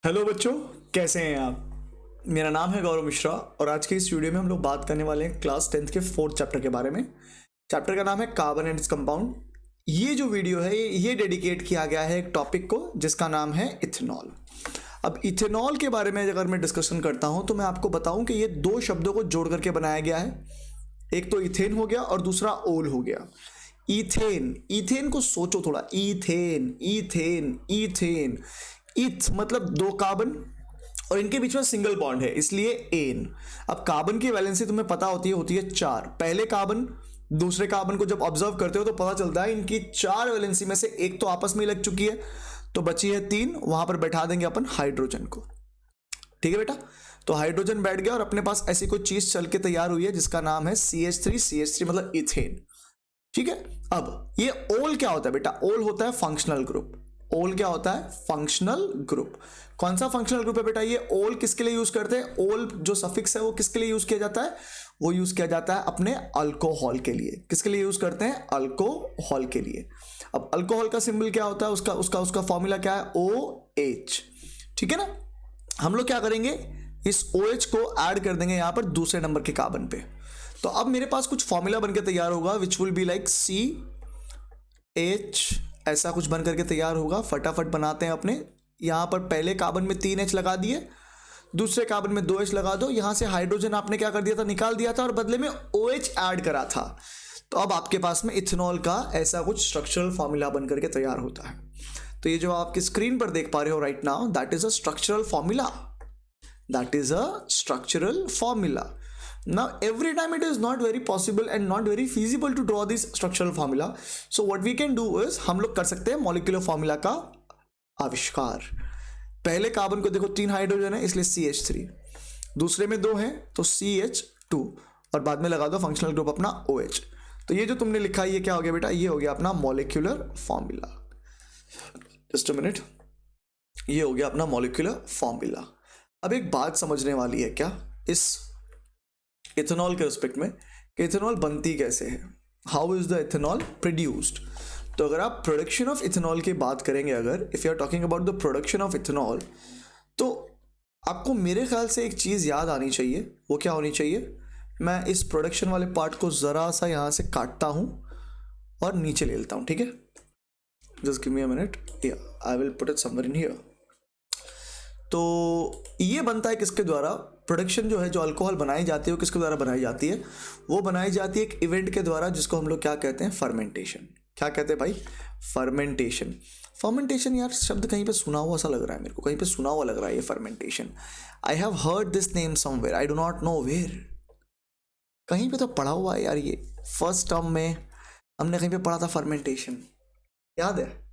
Hello बच्चों, कैसे हैं आप। मेरा नाम है गौरव मिश्रा और आज के इस वीडियो में हम लोग बात करने वाले हैं क्लास 10th के 4th चैप्टर के बारे में। चैप्टर का नाम है कार्बन एंड इट्स कंपाउंड। ये जो वीडियो है ये डेडिकेट किया गया है एक टॉपिक को जिसका नाम है इथेनॉल। अब इथेनॉल के बारे में अगर मैं डिस्कशन करता हूं तो मैं आपको बताऊं कि ये दो शब्दों को जोड़ करके बनाया गया है। एक तो इथेन हो गया और दूसरा ओल हो गया। इथेन, इथेन को सोचो थोड़ा, इथेन इथेन इथेन। इथ मतलब दो कार्बन और इनके बीच में सिंगल बॉन्ड है इसलिए एन। अब कार्बन की वैलेंसी तुम्हें पता होती है चार। पहले कार्बन दूसरे कार्बन को जब ऑब्जर्व करते हो तो पता चलता है इनकी चार वैलेंसी में से एक तो आपस में लग चुकी है, तो बची है तीन। वहां पर बैठा देंगे अपन हाइड्रोजन को। ठीक है बेटा, तो हाइड्रोजन बैठ गया और अपने पास ऐसी कोई चीज चल के तैयार हुई है जिसका नाम है CH3। CH3 मतलब इथेन। ठीक है, अब ये ओल क्या होता है बेटा? ओल होता है फंक्शनल ग्रुप। ओल क्या होता है? Functional group. कौन सा फंक्शनल ग्रुप है बेटा ये? ओल किसके लिए यूज करते हैं? ओल जो सफिक्स है वो किसके लिए यूज किया जाता है? वो यूज किया जाता है अपने अल्कोहल के लिए। किसके लिए यूज करते हैं? अल्कोहल के लिए। अब अल्कोहल का सिंबल क्या होता है? उसका उसका उसका फॉर्मूला क्या है? OH। ठीक है ना। हम लोग क्या करेंगे, इस OH को ऐड कर देंगे यहां पर दूसरे नंबर के कार्बन पे। तो अब मेरे पास कुछ फॉर्मूला बनकर तैयार होगा which will be like CH, ऐसा कुछ बन करके तैयार होगा। फटाफट बनाते हैं अपने। यहां पर पहले कार्बन में 3H लगा दिए, दूसरे कार्बन में 2H लगा दो। यहां से हाइड्रोजन आपने क्या कर दिया था? निकाल दिया था और बदले में OH ऐड करा था। तो अब आपके पास में इथेनॉल का ऐसा कुछ स्ट्रक्चरल फॉर्मूला बन करके तैयार होता है। तो ये जो आपकी स्क्रीन पर देख पा रहे हो right now, that is a structural formula. That is a structural formula. Now every time it is not very possible and not very feasible to draw this structural formula, so what we can do is हम लोग कर सकते हैं molecular formula का आविष्कार। पहले carbon को देखो 3 हाइड्रोजन है इसलिए CH3, दूसरे में 2 हैं तो CH2 और बाद में लगा दो फंक्शनल ग्रुप अपना OH। तो ये जो तुमने लिखा है ये क्या हो गया बेटा? ये हो गया अपना molecular formula. Just a minute, ये हो गया अपना मॉलिक्यूलर फॉर्मूला। अब एक बात समझने वाली है क्या इस इथेनॉल के रिस्पेक्ट में कि इथेनॉल बनती कैसे है, how is the ethanol produced. तो अगर आप प्रोडक्शन ऑफ इथेनॉल की बात करेंगे, अगर if you are talking about the production of ethanol, तो आपको मेरे ख्याल से एक चीज़ याद आनी चाहिए। वो क्या होनी चाहिए? मैं इस प्रोडक्शन वाले पार्ट को ज़रा सा यहाँ से काटता हूँ और नीचे ले लेता हूँ। ठीक है, just give me a minute, I will put it somewhere in here. तो ये बनता है किसके द्वारा? प्रोडक्शन जो है, जो अल्कोहल बनाई जाती है वो किसके द्वारा बनाई जाती है? वो बनाई जाती है एक इवेंट के द्वारा जिसको हम लोग क्या कहते हैं? फर्मेंटेशन। क्या कहते हैं भाई? फर्मेंटेशन। फर्मेंटेशन यार शब्द कहीं पे सुना हुआ सा लग रहा है मेरे को, कहीं पे सुना हुआ लग रहा है ये fermentation. I have heard this name somewhere, I do not know where. कहीं पे तो पढ़ा हुआ है यार ये, फर्स्ट टर्म में हमने कहीं पे पढ़ा था फर्मेंटेशन, याद है?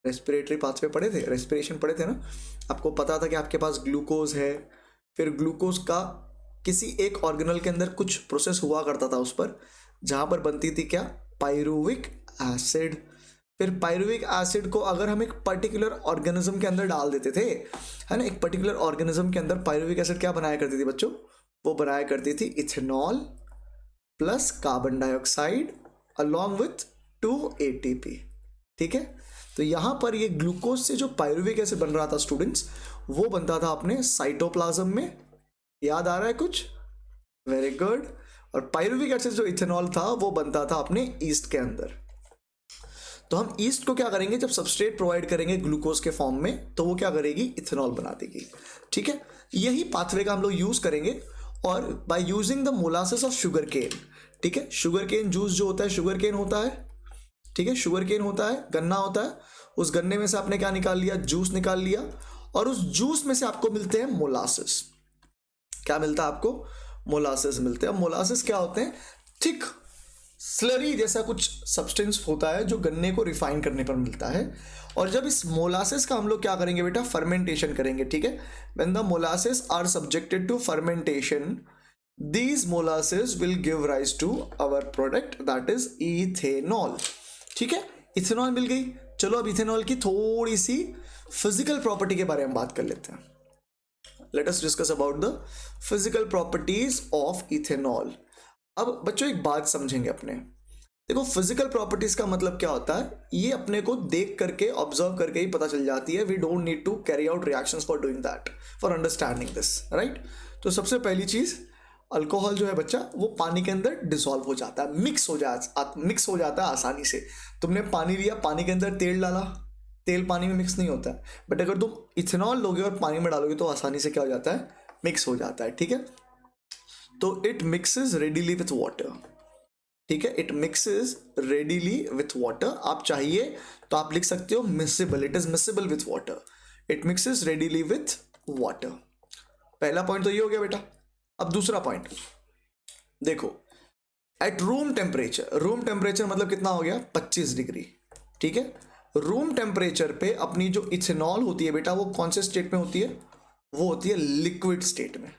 रेस्पिरेटरी पाथवे पढ़े थे, रेस्पिरेशन पढ़े थे ना। आपको पता था कि आपके पास ग्लूकोज है, फिर ग्लूकोज का किसी एक ऑर्गेनल के अंदर कुछ प्रोसेस हुआ करता था उस पर, जहां पर बनती थी क्या? Pyruvic acid. फिर पायरुविक एसिड को अगर हम एक पर्टिकुलर ऑर्गेनिज्म के अंदर डाल देते थे, है ना, एक पर्टिकुलर ऑर्गेनिज्म के अंदर पायरुविक एसिड क्या बनाया करती थी बच्चों? वो बनाया करती थी ethanol plus carbon dioxide along with 2 ATP। ठीक है, तो यहां पर ये ग्लूकोज से जो पायरुविक एसिड बन रहा था स्टूडेंट्स, वो बनता था अपने साइटोप्लाज्म में। याद आ रहा है कुछ? Very good. और पायरुविक एसिड जो इथेनॉल था वो बनता था अपने ईस्ट के अंदर। तो हम ईस्ट को क्या करेंगे, जब सबस्ट्रेट प्रोवाइड करेंगे ग्लूकोज के फॉर्म में, तो वो क्या करेगी? इथेनॉल बना देगी। ठीक है, यही पाथवे का हम लोग यूज करेंगे और by using the molasses of sugar cane. ठीक है, शुगर केन जूस जो होता है, शुगर केन होता है, ठीक है, शुगर केन होता है, गन्ना होता है। उस गन्ने में से आपने क्या निकाल लिया? जूस निकाल लिया, और उस जूस में से आपको मिलते हैं मोलासेस। क्या मिलता है आपको? मोलासेस मिलते हैं। मोलासेस क्या होते हैं? थिक स्लरी जैसा कुछ सब्सटेंस होता है जो गन्ने को रिफाइन करने पर मिलता है। और जब इस मोलासेस का हम लोग क्या करेंगे बेटा? फर्मेंटेशन करेंगे। ठीक है, when the molasses are subjected to fermentation, these molasses will give rise to our product that is ethanol। ठीक है, इथेनॉल मिल गई। चलो अब इथेनॉल की थोड़ी सी फिजिकल प्रॉपर्टी के बारे में बात कर लेते हैं। Let us discuss about the physical properties of ethanol. अब बच्चों एक बात समझेंगे अपने, देखो फिजिकल प्रॉपर्टीज का मतलब क्या होता है, ये अपने को देख करके ऑब्जर्व करके ही पता चल जाती है. We don't need to carry out reactions for doing that, for understanding this, right. तो सबसे पहली चीज, अल्कोहल जो है बच्चा वो पानी के अंदर डिसॉल्व हो जाता है, मिक्स हो जाता है आसानी से. तुमने पानी लिया, पानी के अंदर तेल डाला, तेल पानी में मिक्स नहीं होता है. बट अगर तुम इथेनॉल लोगे और पानी में डालोगे तो आसानी से क्या हो जाता है, मिक्स हो जाता है. ठीक है, तो it mixes readily with water. ठीक है, it mixes readily with water. आप चाहिए तो आप लिख सकते हो miscible, it is miscible with water. It mixes readily with water. पहला पॉइंट तो ये हो गया बेटा. अब दूसरा पॉइंट देखो, at room temperature. Room temperature मतलब कितना हो गया, 25 डिग्री. ठीक है, रूम टेम्परेचर पे अपनी जो इथेनॉल होती है बेटा वो कौन से स्टेट में होती है, वो होती है लिक्विड स्टेट में.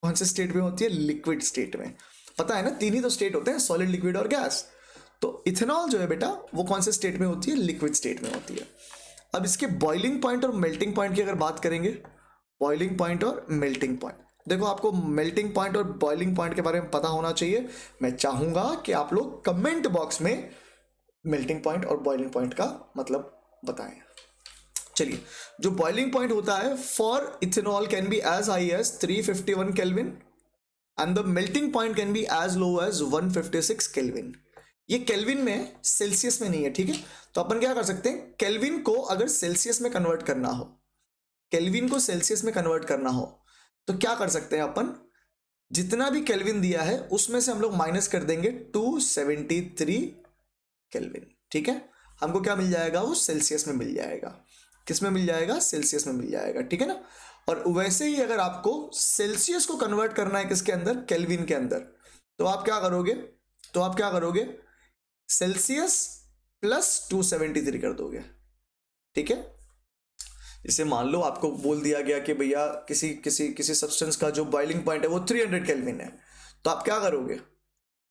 कौन से स्टेट में होती है, लिक्विड स्टेट में. पता है ना, तीन ही तो स्टेट होते हैं, सॉलिड, लिक्विड और गैस. तो इथेनॉल जो है बेटा वो कौन से स्टेट में होती है, लिक्विड स्टेट में होती है. अब इसके बॉइलिंग पॉइंट और मेल्टिंग पॉइंट की अगर बात करेंगे, बॉइलिंग पॉइंट और मेल्टिंग पॉइंट. देखो आपको मेल्टिंग पॉइंट और बॉइलिंग पॉइंट के बारे में पता होना चाहिए. मैं चाहूंगा कि आप लोग कमेंट बॉक्स में मेल्टिंग पॉइंट और बॉइलिंग पॉइंट का मतलब बताएं. चलिए, जो बॉइलिंग पॉइंट होता है for ethanol can be as high as 351 kelvin and the melting point can be as low as 156 kelvin. ये केल्विन में, सेल्सियस में नहीं है. ठीक है, तो अपन क्या कर सकते हैं, केल्विन को अगर सेल्सियस में कन्वर्ट करना हो, केल्विन को सेल्सियस में कन्वर्ट करना हो तो क्या कर सकते हैं अपन, जितना भी केल्विन दिया है उसमें से हम लोग माइनस कर देंगे 273 केल्विन. ठीक है, हमको क्या मिल जाएगा, वो सेल्सियस में मिल जाएगा. किस में मिल जाएगा, सेल्सियस में मिल जाएगा. ठीक है ना. और वैसे ही अगर आपको सेल्सियस को कन्वर्ट करना है किसके अंदर, केल्विन के अंदर, तो आप क्या करोगे, सेल्सियस प्लस 273 कर दोगे. ठीक है, जैसे मान लो आपको बोल दिया गया कि भैया किसी किसी किसी सब्सटेंस का जो बॉइलिंग पॉइंट है वो 300 केल्विन है, तो आप क्या करोगे,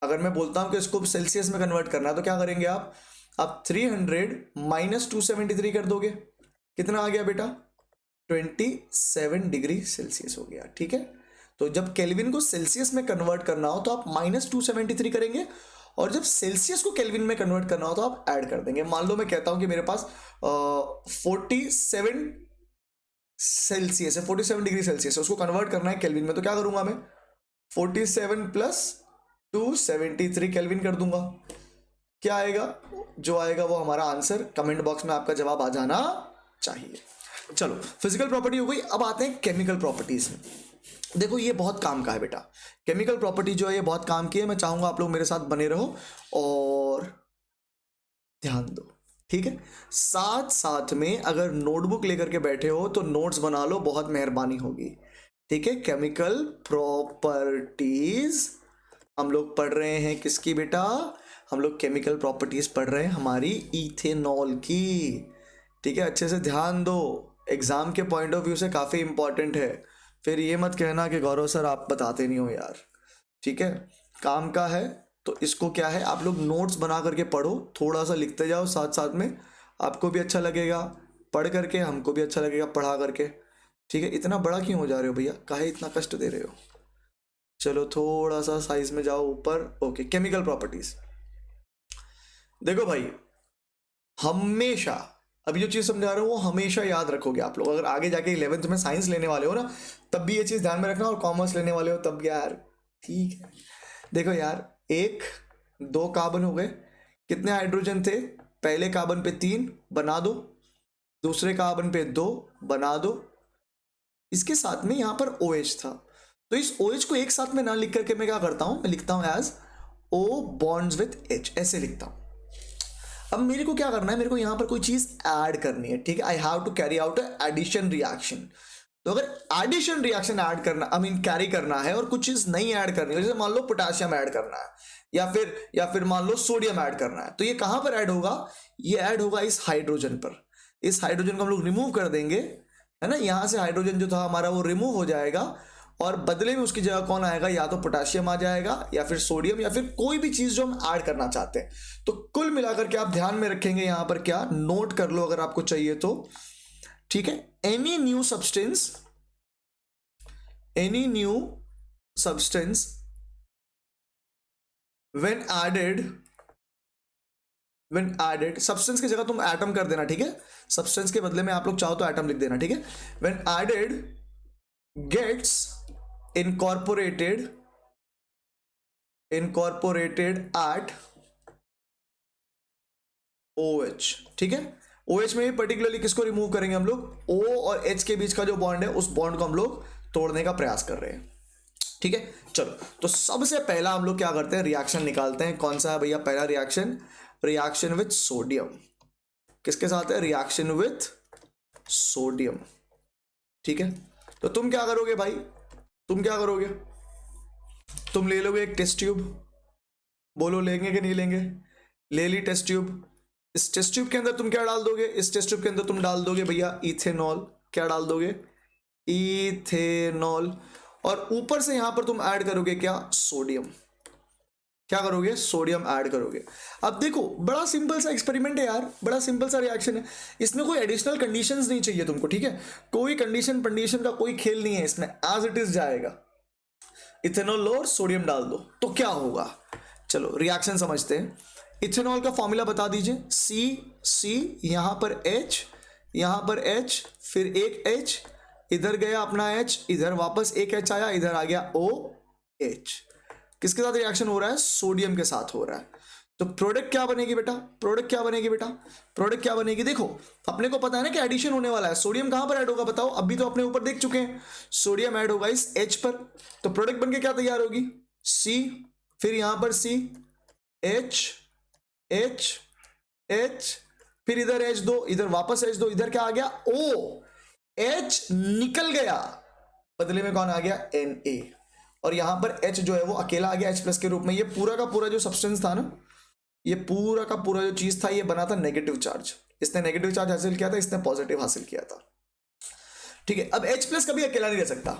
अगर मैं बोलता हूं कि इसको सेल्सियस में कन्वर्ट करना है तो क्या करेंगे आप 300 माइनस 273 कर दोगे. कितना आ गया बेटा, 27 डिग्री सेल्सियस हो गया. ठीक है, तो जब केल्विन को सेल्सियस में कन्वर्ट करना हो तो आप माइनस 273 करेंगे, और जब सेल्सियस को केल्विन में कन्वर्ट करना हो तो आप ऐड कर देंगे. मान लो मैं कहता हूं कि मेरे पास 47 सेल्सियस है, 47 डिग्री सेल्सियस है, उसको कन्वर्ट करना है केल्विन में, तो क्या करूंगा मैं, 47 प्लस 273 केल्विन कर दूंगा. क्या आएगा, जो आएगा वो हमारा आंसर. कमेंट बॉक्स में आपका जवाब आ जाना चाहिए. चलो, फिजिकल प्रॉपर्टी हो गई. अब आते हैं केमिकल प्रॉपर्टीज में. देखो ये बहुत काम का है बेटा, केमिकल प्रॉपर्टी जो है ये बहुत काम की है. मैं चाहूंगा आप लोग मेरे साथ बने रहो और ध्यान दो. ठीक है, साथ साथ में अगर नोटबुक लेकर के बैठे हो तो नोट्स बना लो, बहुत मेहरबानी होगी. ठीक है, केमिकल प्रॉपर्टीज हम लोग पढ़ रहे हैं किसकी बेटा, हम लोग केमिकल प्रॉपर्टीज पढ़ रहे हैं हमारी इथेनॉल की. ठीक है, अच्छे से ध्यान दो, एग्जाम के पॉइंट ऑफ व्यू से काफी इंपॉर्टेंट है. फिर ये मत कहना कि गौरव सर आप बताते नहीं हो यार. ठीक है, काम का है तो इसको क्या है, आप लोग नोट्स बना करके पढ़ो, थोड़ा सा लिखते जाओ साथ साथ में, आपको भी अच्छा लगेगा पढ़ करके, हमको भी अच्छा लगेगा पढ़ा करके. ठीक है, इतना बड़ा क्यों हो जा रहे हो भैया, काहे इतना कष्ट दे रहे हो. चलो थोड़ा सा साइज में जाओ ऊपर. Okay, chemical properties. देखो भाई, हमेशा अभी जो चीज समझा रहा हूं वो हमेशा याद रखोगे आप लोग. अगर आगे जाके 11th में साइंस लेने वाले हो ना, तब भी ये चीज ध्यान में रखना, और कॉमर्स लेने वाले हो तब यार. ठीक है, देखो यार, 1 2 कार्बन हो गए, कितने हाइड्रोजन थे, पहले कार्बन पे 3 बना दो, दूसरे कार्बन पे 2 बना दो, इसके साथ में यहां पर OH था, तो इस OH को एक साथ में ना लिख करके मैं क्या करता हूं, मैं लिखता हूं as O bonds with H, ऐसे लिखता हूं. अब मेरे को क्या करना है, मेरे को यहां पर कोई चीज ऐड करनी है. ठीक है, I have to carry out addition reaction. तो अगर एडिशन रिएक्शन ऐड करना, आई मीन कैरी करना है, और कुछ चीज नहीं ऐड करनी है, जैसे मान लो पोटेशियम ऐड करना है, या फिर मान लो सोडियम ऐड करना है, तो ये कहां पर ऐड होगा, ये ऐड होगा इस हाइड्रोजन पर. इस हाइड्रोजन को हम लोग रिमूव कर देंगे, है ना, यहां से हाइड्रोजन जो था हमारा वो रिमूव हो जाएगा, और बदले में उसकी जगह कौन आएगा, या तो पोटेशियम आ जाएगा, या फिर सोडियम, या फिर कोई भी चीज जो हम ऐड करना चाहते हैं. तो कुल मिलाकर के आप ध्यान में रखेंगे, यहां पर क्या नोट कर लो अगर आपको चाहिए तो. ठीक है, any new substance when added when added, substance की जगह तुम एटम कर देना, ठीक है, सब्सटेंस के बदले में आप लोग चाहो तो एटम लिख देना, ठीक है। When added gets incorporated at OH, ठीक है। OH में भी पर्टिकुलरली किसको रिमूव करेंगे हम लोग, O और H के बीच का जो बॉन्ड है उस बॉन्ड को हम लोग तोड़ने का प्रयास कर रहे हैं, ठीक है। चलो, तो सबसे पहला हम लोग क्या करते हैं, रिएक्शन निकालते हैं। कौन सा है भैया पहला रिएक्शन, रिएक्शन विथ सोडियम। किसके साथ है, रिएक्शन विथ सोडियम, ठीक है। तो तुम क्या करोगे भाई, तुम क्या करोगे, तुम ले लोगे एक टेस्ट ट्यूब, बोलो लेंगे कि नहीं लेंगे, ले ली टेस्ट ट्यूब। इस टेस्ट ट्यूब के अंदर तुम क्या डाल दोगे, इस टेस्ट ट्यूब के अंदर तुम डाल दोगे भैया इथेनॉल। क्या डाल दोगे, इथेनॉल। और ऊपर से यहां पर तुम ऐड करोगे क्या, सोडियम। क्या करोगे, सोडियम ऐड करोगे। अब देखो बड़ा सिंपल सा एक्सपेरिमेंट है यार, बड़ा सिंपल सा रिएक्शन है, इसमें कोई एडिशनल कंडीशंस नहीं चाहिए तुमको, ठीक है। कोई कंडीशन का कोई खेल नहीं है इसमें, एज इट इज जाएगा। इथेनॉल लो और सोडियम डाल दो तो क्या होगा, चलो रिएक्शन समझते हैं। इथेनॉल का फॉर्मूला बता दीजिए, C यहां पर H, यहां पर H, फिर एक H, इधर गया अपना H, इधर वापस एक H आया, इधर आ गया OH। किसके साथ रिएक्शन हो रहा है, सोडियम के साथ हो रहा है। तो प्रोडक्ट क्या बनेगी बेटा, प्रोडक्ट क्या बनेगी बेटा, प्रोडक्ट क्या बनेगी, देखो अपने को पता है ना कि एडिशन होने वाला है। सोडियम कहां पर ऐड होगा बताओ, अभी तो अपने ऊपर देख चुके हैं, सोडियम ऐड होगा इस H पर। तो प्रोडक्ट बनके क्या तैयार होगी, C, फिर यहां पर C, H, फिर इधर H दो, इधर वापस H दो, इधर क्या आ गया O, H निकल गया, बदले में कौन आ गया, Na। और यहां पर H जो है वो अकेला आ गया H प्लस के रूप में। ये पूरा का पूरा जो सब्सटेंस था ना, ये पूरा का पूरा जो चीज था, ये बना था नेगेटिव चार्ज। इसने नेगेटिव चार्ज हासिल किया था, इसने पॉजिटिव हासिल किया था, ठीक है। अब H प्लस कभी अकेला नहीं रह सकता,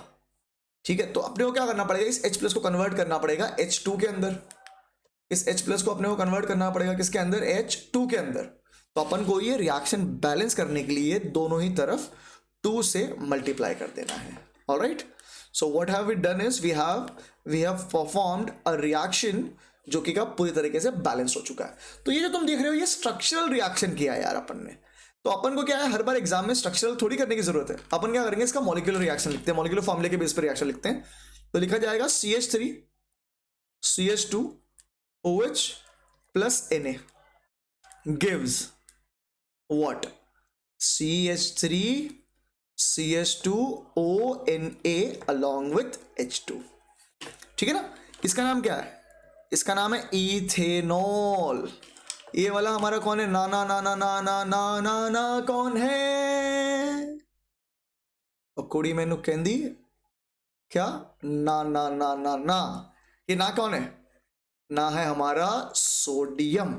ठीक है। तो अपने को क्या करना पड़ेगा, इस H प्लस को कन्वर्ट करना पड़ेगा H2 के अंदर। इस H प्लस को अपने को कन्वर्ट करना पड़ेगा किसके अंदर, H2 के अंदर। तो अपन को ये रिएक्शन बैलेंस करने के लिए दोनों ही तरफ 2 से मल्टीप्लाई कर देना है। Alright, so what have we done is we have performed a reaction जो कि का पूरी तरीके से बैलेंस हो चुका है। तो ये जो तुम देख रहे हो ये स्ट्रक्चरल रिएक्शन किया है यार अपन ने। तो अपन को क्या है, हर बार एग्जाम में स्ट्रक्चरल थोड़ी करने की जरूरत है। अपन क्या करेंगे, इसका मॉलिक्यूलर रिएक्शन लिखते हैं, मॉलिक्यूलर फॉर्मूले के बेस पर रिएक्शन लिखते हैं। तो लिखा जाएगा CH3 CH2 OH plus Na gives what, CH3 CH2 ONA along with H2, ठीक है ना। इसका नाम क्या है, इसका नाम है इथेनॉल। ये वाला हमारा कौन है, ना ना ना ना ना ना ना ना ना कौन है, और कुड़ी मैनू कहंदी क्या, ना ना ना ना ना, ये ना कौन है, ना है हमारा सोडियम।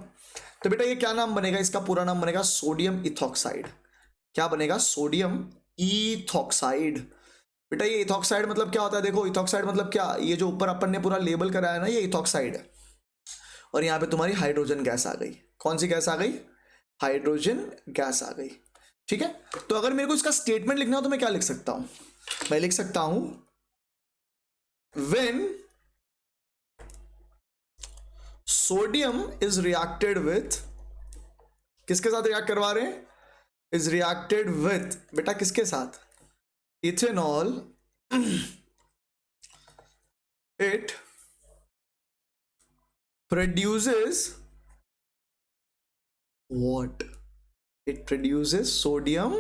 तो बेटा ये क्या नाम बनेगा, इसका पूरा नाम बनेगा सोडियम इथॉक्साइड। क्या बनेगा, सोडियम इथॉक्साइड। बेटा ये इथॉक्साइड मतलब क्या होता है, देखो इथॉक्साइड मतलब क्या, ये जो ऊपर अपन ने पूरा लेबल कराया ना, ये इथॉक्साइड है। और यहां पे तुम्हारी हाइड्रोजन गैस आ गई। कौन सी गैस आ गई, हाइड्रोजन गैस आ गई, ठीक है। तो अगर मेरे को इसका स्टेटमेंट लिखना हो तो मैं क्या लिख सकता हूं, मैं लिख सकता हूं when sodium is reacted with, किसके साथ रिएक्ट करवा रहे हैं, इज रिएक्टेड विथ, बेटा किसके साथ, ethanol, it produces what, it produces sodium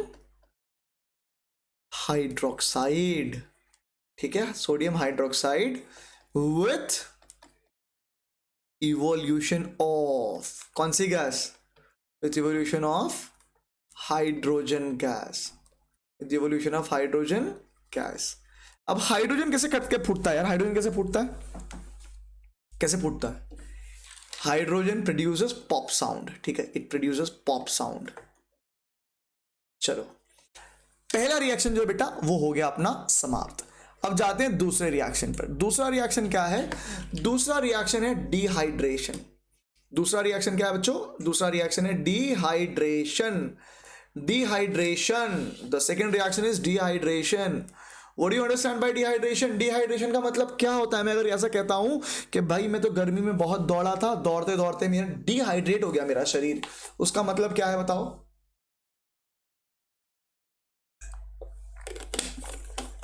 hydroxide, ठीक है, sodium hydroxide with evolution of कौन सी gas, with evolution of hydrogen gas, with evolution of hydrogen gas. अब हाइड्रोजन कैसे कट के फूटता है यार, हाइड्रोजन कैसे फूटता है, कैसे फूटता है, हाइड्रोजन प्रोड्यूसेस पॉप साउंड, ठीक है, इट प्रोड्यूसेस पॉप साउंड। चलो पहला रिएक्शन जो बेटा वो हो गया अपना समाप्त। अब जाते हैं दूसरे रिएक्शन पर। दूसरा रिएक्शन क्या है, दूसरा रिएक्शन है डिहाइड्रेशन। दूसरा रिएक्शन क्या है बच्चों, दूसरा रिएक्शन है dehydration. Dehydration, the second reaction is dehydration. What do you understand by dehydration? Dehydration का मतलब क्या होता है? मैं अगर ऐसा कहता हूं कि भाई मैं तो गर्मी में बहुत दौड़ा था, दौड़ते दौड़ते मेरा डिहाइड्रेट हो गया मेरा शरीर, उसका मतलब क्या है बताओ?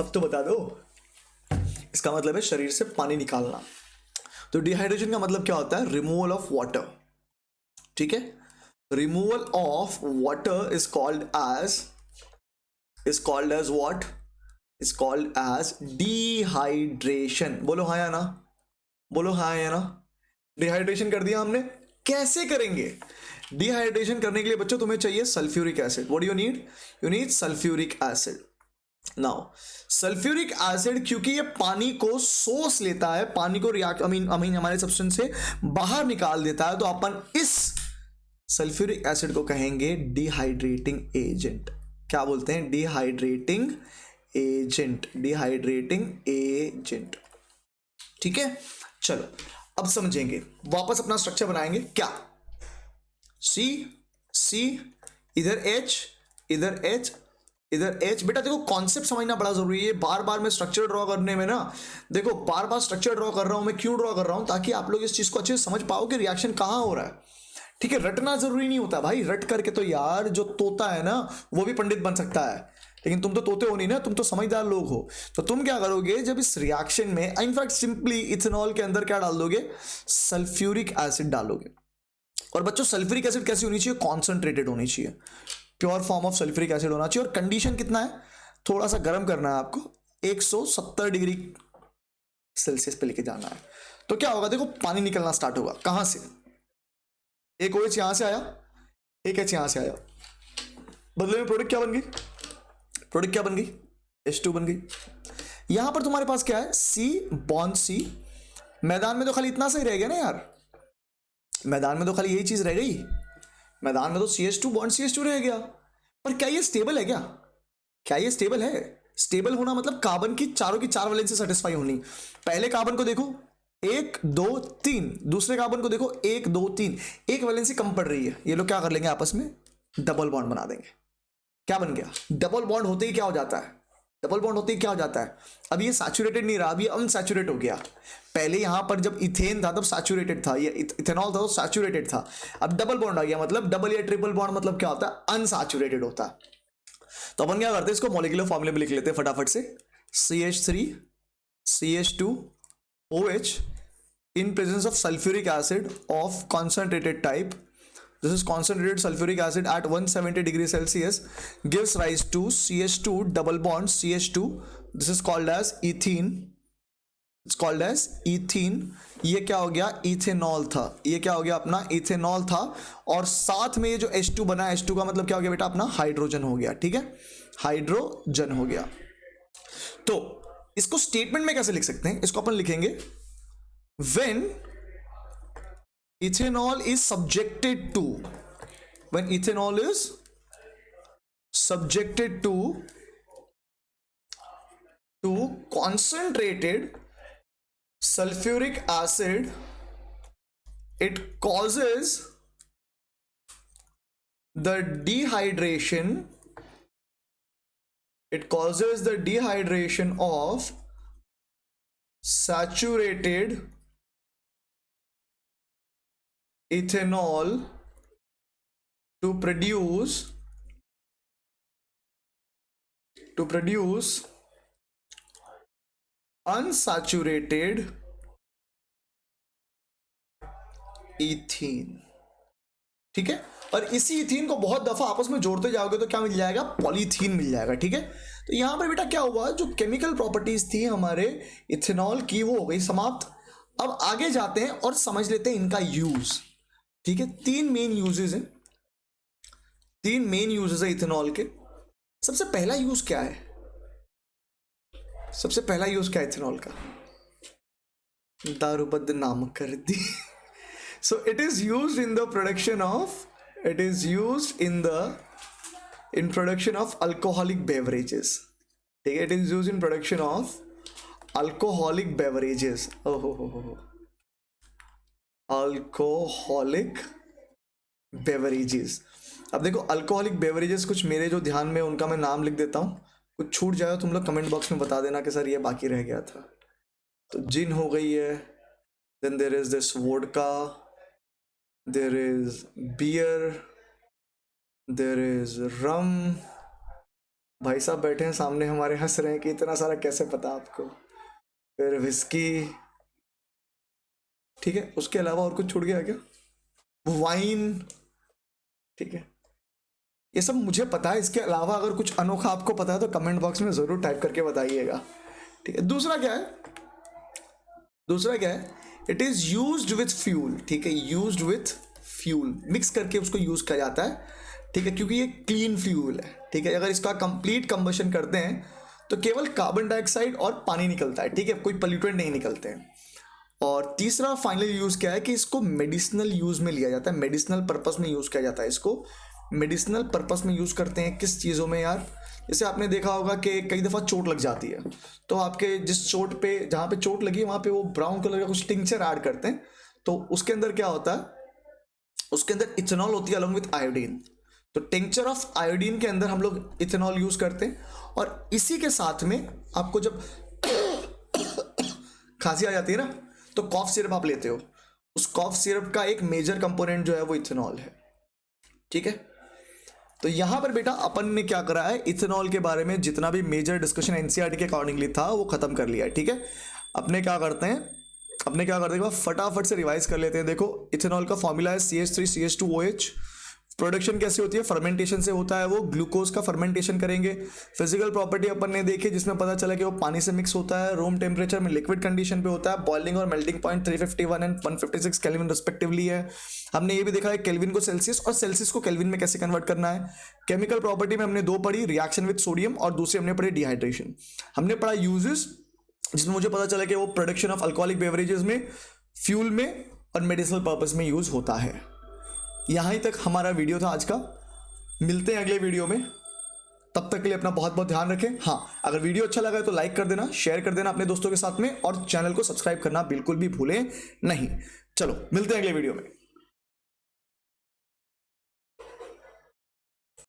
अब तो बता दो। इसका मतलब है शरीर से पानी निकालना। तो डिहाइड्रेशन का मतलब क्या होता है? Removal of water. ठीक है, removal of water is called as what? Is called as dehydration. बोलो हाँ या ना, बोलो हाँ या ना। डिहाइड्रेशन कर दिया हमने। कैसे करेंगे डिहाइड्रेशन? करने के लिए बच्चों तुम्हें चाहिए sulphuric acid. What you need? You need sulphuric acid. Now sulphuric acid क्योंकि ये पानी को सोस लेता है, पानी को रिएक्ट अमीन हमारे सब्सटेंस से बाहर निकाल देता है, तो अपन इस सल्फ्यूरिक एसिड को कहेंगे डिहाइड्रेटिंग एजेंट। क्या बोलते हैं? Dehydrating agent. Dehydrating agent. ठीक है, चलो अब समझेंगे, वापस अपना स्ट्रक्चर बनाएंगे। क्या? सी सी, इधर एच, इधर एच, इधर एच। बेटा देखो कॉन्सेप्ट समझना बड़ा जरूरी है। बार बार मैं स्ट्रक्चर ड्रॉ करने में ना, देखो बार बार स्ट्रक्चर ड्रॉ कर रहा हूं मैं। क्यों ड्रॉ कर रहा हूं? ताकि आप लोग इस चीज को अच्छे से समझ पाओ कि रिएक्शन कहां हो रहा है। ठीक है, रटना जरूरी नहीं होता भाई। रट करके तो यार जो तोता है ना वो भी पंडित बन सकता है, लेकिन तुम तो तोते हो नहीं ना, तुम तो समझदार लोग हो। तो तुम क्या करोगे जब इस रिएक्शन में, इनफैक्ट सिंपली इथेनॉल के अंदर क्या डाल दोगे? सल्फ्यूरिक एसिड डालोगे। और बच्चों सल्फ्यूरिक एसिड कैसी होनी चाहिए? कॉन्सेंट्रेटेड होनी चाहिए, pure form of sulphuric acid होना चाहिए। और कंडीशन कितना है? थोड़ा सा गर्म करना है आपको, 170 डिग्री सेल्सियस पे लेके जाना है। तो क्या होगा? देखो पानी निकलना स्टार्ट होगा। कहां से? एक OH यहां से आया, एक H यहां से आया, बदले में प्रोडक्ट क्या बन गई? प्रोडक्ट क्या बन गई? H2 बन गई। यहां पर तुम्हारे पास क्या है? C bond C। मैदान में तो खाली इतना सही रह गया ना यार, मैदान में तो खाली यही चीज रह गई। मैदान में तो CH2 बॉन्ड CH2 रह गया। पर क्या ये स्टेबल है? क्या ये स्टेबल है? स्टेबल होना मतलब कार्बन की चारों वैलेंसी सेटिस्फाई होनी। पहले कार्बन को देखो 1 2 3, दूसरे कार्बन को देखो 1 2 3, एक वैलेंसी कम पड़ रही है। ये लोग क्या कर लेंगे? आपस में डबल बॉन्ड बना देंगे। क्या बन गया? डबल बॉन्ड होते ही क्या हो जाता है? डबल बॉन्ड होते ही क्या हो जाता है? अब ये सैचुरेटेड नहीं रहा, अब ये अनसैचुरेट हो गया। पहले यहां पर जब इथेन था तब सैचुरेटेड था, ये इथेनॉल था तो सैचुरेटेड था। अब डबल बॉन्ड आ गया, मतलब डबल या ट्रिपल बॉन्ड मतलब क्या होता है? अनसैचुरेटेड होता है। तो अपन क्या करते हैं, इसको मॉलिक्यूलर फॉर्मूले में लिख लेते हैं फटाफट से। CH3 CH2 OH in presence of sulfuric acid of concentrated type, this is concentrated sulfuric acid at 170 degrees Celsius, gives rise to CH2 double bond CH2. This is called as ethene. It's called as ethene. ये क्या हो गया? Ethanol था। ये क्या हो गया? अपना इथेनॉल था। और साथ में ये जो H2 बना, H2 का मतलब क्या हो गया बेटा? अपना हाइड्रोजन हो गया। ठीक है, हाइड्रोजन हो गया। तो इसको स्टेटमेंट में कैसे लिख सकते हैं? इसको अपन लिखेंगे when ethanol is subjected to, when ethanol is subjected to concentrated sulfuric acid, it causes the dehydration, it causes the dehydration of saturated ethanol to produce unsaturated ethene। ठीक है, और इसी इथीन को बहुत दफा आपस में जोड़ते जाओगे तो क्या मिल जाएगा? पॉलीथीन मिल जाएगा। ठीक है, तो यहां पर बेटा क्या हुआ? जो केमिकल प्रॉपर्टीज थी हमारे इथेनॉल की वो हो गई समाप्त। अब आगे जाते हैं और समझ लेते हैं इनका यूज। ठीक है, 3 मेन यूजेस हैं, 3 मेन यूजेस है इथेनॉल के। सबसे पहला यूज क्या है? सबसे पहला यूज क्या है इथेनॉल का? दारू बदनाम कर दी। So it is used in the production of, it is used in production of alcoholic beverages. ठीक है, it is used in production of alcoholic beverages. Alcoholic beverages. अब देखो अल्कोहलिक बेवरेजेस कुछ मेरे जो ध्यान में उनका मैं नाम लिख देता हूं। कुछ छूट जाए तुम लोग कमेंट बॉक्स में बता देना कि सर ये बाकी रह गया था। तो जिन हो गई है, then there is this vodka, there is beer, there is rum. भाई साहब बैठे हैं सामने हमारे, हंस रहे हैं कि इतना सारा कैसे पता आपको। फिर विस्की, ठीक है। उसके अलावा और कुछ छूट गया क्या? वाइन, ठीक है। ये सब मुझे पता है, इसके अलावा अगर कुछ अनोखा आपको पता है तो कमेंट बॉक्स में ज़रूर टाइप करके बताइएगा, ठीक है। दूसरा क्या है? दूसरा क्या है? It is used with fuel, ठीक है। यूज्ड विथ फ्यूल, मिक्स करके उसको यूज़ किया जाता है, ठीक है, क्योंकि ये क्लीन फ्यूल है, ठीक है। अगर इसका कंप्लीट कंबशन करते हैं तो केवल कार्बन डाइऑक्साइड और पानी निकलता है, ठीक है, कोई पोल्यूटेंट नहीं निकलते हैं। और तीसरा फाइनल यूज़ क्या है कि इसको मेडिसिनल यूज़ में लिया जाता है, मेडिसिनल पर्पस में यूज़ किया जाता है इसको। मेडिसिनल पर्पस में यूज़ करते हैं किस चीज़ों में यार? जैसे आपने देखा होगा कि कई दफ़ा चोट लग जाती है, तो आपके जिस चोट पे, जहाँ पे चोट लगी है वहाँ पे वो ब्राउन कलर का कुछ टिंचर ऐड करते हैं, तो उसके अंदर क्या होता है? उसके अंदर इथेनॉल होती है अलॉन्ग विथ आयोडीन। तो टिंचर ऑफ आयोडीन के अंदर हम लोग इथेनॉल यूज़ करते हैं। और इसी के साथ में आपको जब खांसी आ जाती है ना, तो कॉफ सिरप आप लेते हो, उस कॉफ सिरप का एक मेजर कंपोनेंट जो है वो इथेनॉल है, ठीक है। तो यहां पर बेटा अपन ने क्या करा है, इथेनॉल के बारे में जितना भी मेजर डिस्कशन एनसीईआरटी के अकॉर्डिंगली था वो खत्म कर लिया है, ठीक है। अपने क्या करते हैं फटाफट से रिवाइज कर लेते हैं। देखो, इथेनॉल का फॉर्मूला है CH3CH2OH। प्रोडक्शन कैसे होती है? फर्मेंटेशन से होता है, वो ग्लूकोज का फर्मेंटेशन करेंगे। फिजिकल प्रॉपर्टी अपन ने देखी जिसमें पता चला कि वो पानी से मिक्स होता है, रूम टेम्परेचर में लिक्विड कंडीशन पे होता है, बॉइलिंग और melting point 351 and 156 kelvin respectively है। हमने ये भी देखा है केल्विन को सेल्सियस और सेल्सियस को केल्विन में कैसे कन्वर्ट करना है। केमिकल प्रॉपर्टी में हमने दो पढ़ी, रिएक्शन विद सोडियम, और दूसरी हमने पढ़ी डिहाइड्रेशन। हमने पढ़ा यूजेस, जिसमें मुझे पता चला कि वो प्रोडक्शन ऑफ अल्कोहलिक बेवरेजेस में, फ्यूल में और मेडिसिनल पर्पस में यूज होता है। यहाँ तक हमारा वीडियो था आज का। मिलते हैं अगले वीडियो में, तब तक के लिए अपना बहुत बहुत ध्यान रखें। हाँ, अगर वीडियो अच्छा लगा है तो लाइक कर देना, शेयर कर देना अपने दोस्तों के साथ में, और चैनल को सब्सक्राइब करना बिल्कुल भी भूलें नहीं। चलो मिलते हैं अगले वीडियो में।